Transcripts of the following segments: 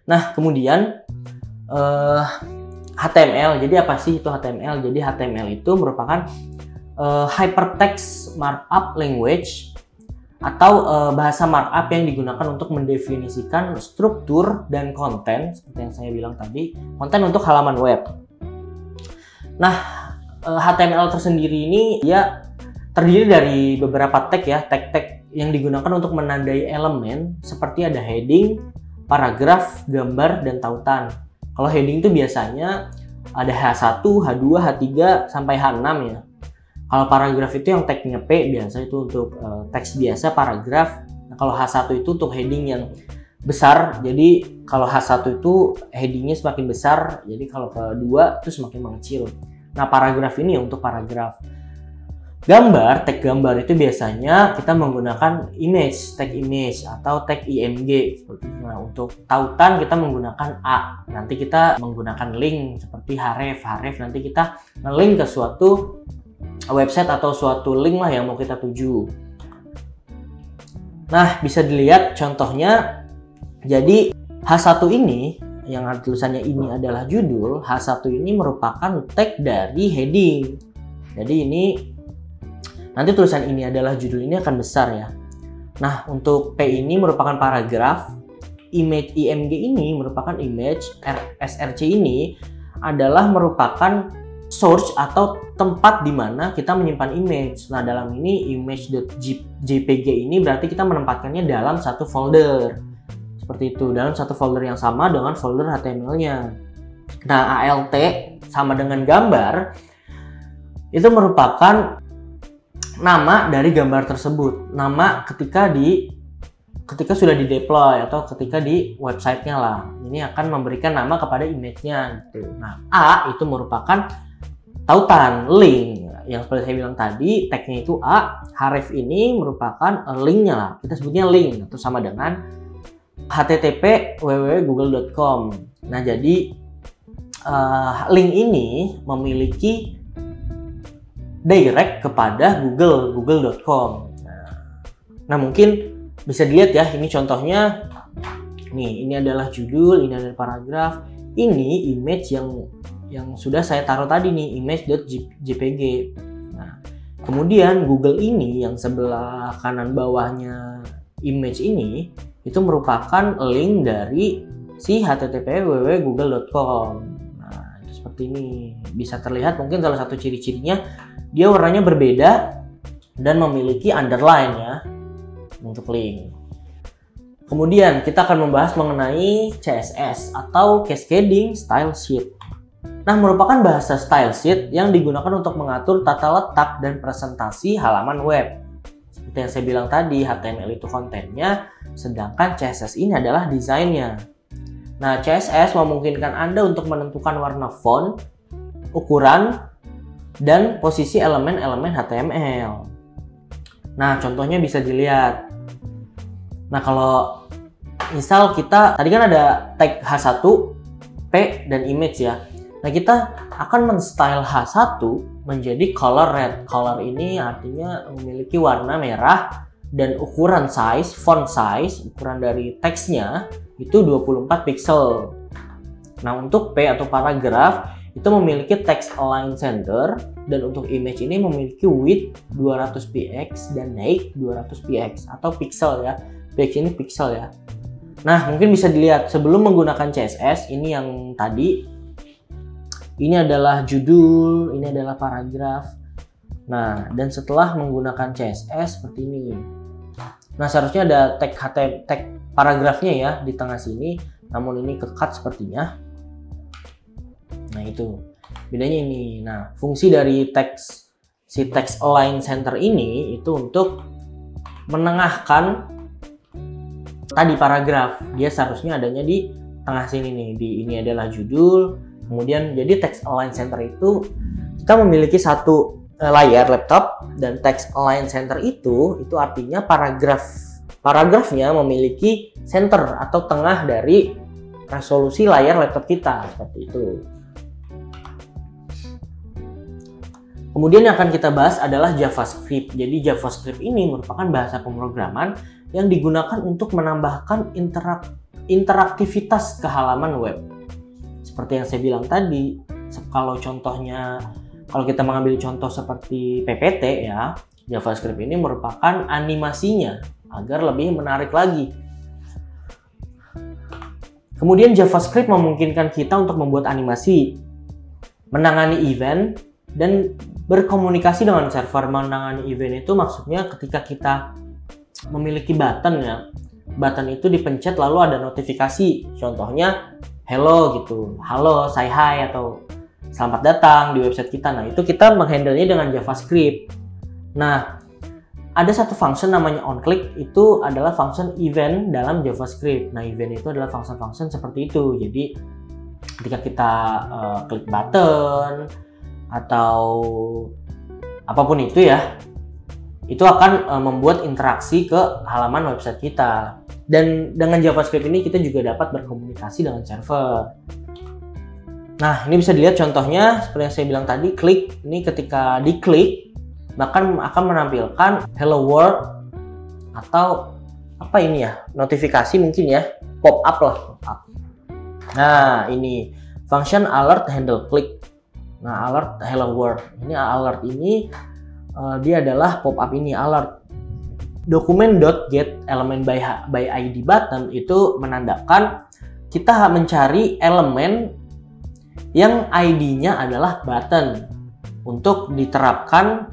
Nah, kemudian HTML. Jadi apa sih itu HTML? Jadi HTML itu merupakan hypertext markup language atau bahasa markup yang digunakan untuk mendefinisikan struktur dan konten, seperti yang saya bilang tadi, konten untuk halaman web. Nah, HTML tersendiri ini ya terdiri dari beberapa tag ya, tag-tag yang digunakan untuk menandai elemen seperti ada heading, paragraf, gambar, dan tautan. Kalau heading itu biasanya ada H1, H2, H3, sampai H6 ya. Kalau paragraf itu yang tagnya P, biasa itu untuk teks biasa paragraf. Nah, kalau H1 itu untuk heading yang besar, jadi kalau H1 itu headingnya semakin besar, jadi kalau kedua itu semakin mengecil. Nah, paragraf ini untuk paragraf. Gambar, tag gambar itu biasanya kita menggunakan image, tag image atau tag img seperti itu. Nah, untuk tautan kita menggunakan A. Nanti kita menggunakan link seperti href. Href nanti kita nge-link ke suatu website atau suatu link lah yang mau kita tuju. Nah, bisa dilihat contohnya. Jadi H1 ini yang tulisannya ini adalah judul. H1 ini merupakan tag dari heading. Jadi ini nanti tulisan ini adalah judul ini akan besar ya. Nah, untuk P ini merupakan paragraf, image img ini merupakan image, src ini adalah merupakan source atau tempat di mana kita menyimpan image. Nah, dalam ini image.jpg ini berarti kita menempatkannya dalam satu folder. Seperti itu, dalam satu folder yang sama dengan folder HTML-nya. Nah, ALT sama dengan gambar itu merupakan nama dari gambar tersebut, nama ketika sudah di deploy atau ketika di websitenya lah, ini akan memberikan nama kepada image-nya gitu. Nah, A itu merupakan tautan, link yang seperti saya bilang tadi, tag-nya itu A. Href ini merupakan link-nya lah, kita sebutnya link atau sama dengan http www.google.com. Nah, jadi link ini memiliki direct kepada google.com. Nah, mungkin bisa dilihat ya, ini contohnya. Nih, ini adalah judul, ini adalah paragraf, ini image yang sudah saya taruh tadi nih, image.jpg. Nah, kemudian Google ini yang sebelah kanan bawahnya image ini itu merupakan link dari si http www.google.com. Nah, itu seperti ini. Bisa terlihat mungkin salah satu ciri-cirinya dia warnanya berbeda dan memiliki underline ya untuk link. Kemudian kita akan membahas mengenai CSS atau Cascading Style Sheet. Nah, merupakan bahasa style sheet yang digunakan untuk mengatur tata letak dan presentasi halaman web. Seperti yang saya bilang tadi, HTML itu kontennya, sedangkan CSS ini adalah desainnya. Nah, CSS memungkinkan Anda untuk menentukan warna font, ukuran, dan posisi elemen-elemen HTML. Nah, contohnya bisa dilihat. Nah, kalau misal kita tadi kan ada tag H1, P, dan image ya. Nah, kita akan men-style H1 menjadi color red. Color ini artinya memiliki warna merah dan ukuran size, font size, ukuran dari teksnya itu 24 pixel. Nah, untuk P atau paragraf itu memiliki text align center, dan untuk image ini memiliki width 200 px dan height 200 px atau pixel ya. Px ini pixel ya. Nah, mungkin bisa dilihat sebelum menggunakan CSS, ini yang tadi, ini adalah judul, ini adalah paragraf. Nah, dan setelah menggunakan CSS seperti ini. Nah, seharusnya ada tag paragrafnya ya di tengah sini, namun ini ke-cut sepertinya. Nah, itu bedanya ini. Nah, fungsi dari si text align center ini itu untuk menengahkan tadi paragraf. Dia seharusnya adanya di tengah sini nih. Ini adalah judul. Kemudian jadi text align center itu kita memiliki satu layar laptop, dan text align center itu artinya paragrafnya memiliki center atau tengah dari resolusi layar laptop kita seperti itu. Kemudian yang akan kita bahas adalah JavaScript. Jadi JavaScript ini merupakan bahasa pemrograman yang digunakan untuk menambahkan interaktivitas ke halaman web. Seperti yang saya bilang tadi, kalau contohnya, kalau kita mengambil contoh seperti PPT ya, JavaScript ini merupakan animasinya agar lebih menarik lagi. Kemudian JavaScript memungkinkan kita untuk membuat animasi, menangani event, dan berkomunikasi dengan server. Menangani event itu maksudnya ketika kita memiliki button ya, button itu dipencet lalu ada notifikasi, contohnya hello gitu, halo, say hi, atau selamat datang di website kita. Nah, itu kita menghandle-nya dengan JavaScript. Nah, ada satu function namanya onClick, itu adalah function event dalam JavaScript. Nah, event itu adalah function-function seperti itu. Jadi, ketika kita klik button atau apapun itu ya, itu akan membuat interaksi ke halaman website kita. Dan dengan JavaScript ini kita juga dapat berkomunikasi dengan server. Nah, ini bisa dilihat contohnya seperti yang saya bilang tadi, klik. Ini ketika diklik, bahkan akan menampilkan hello world atau apa ini ya, notifikasi mungkin ya, pop up lah. Nah, ini function alert handle click. Nah, alert hello world. Ini alert ini dia adalah pop up ini alert. Dokumen.get element by ID button itu menandakan kita mencari elemen yang ID-nya adalah button untuk diterapkan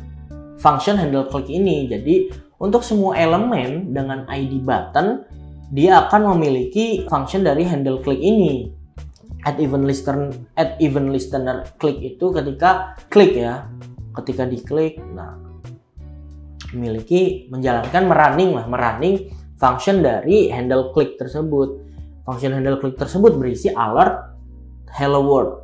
function handle click ini. Jadi untuk semua elemen dengan ID button, dia akan memiliki function dari handle click ini. Add event listener click itu ketika klik ya, ketika diklik, nah menjalankan merunning function dari handle click tersebut. Function handle click tersebut berisi alert hello world.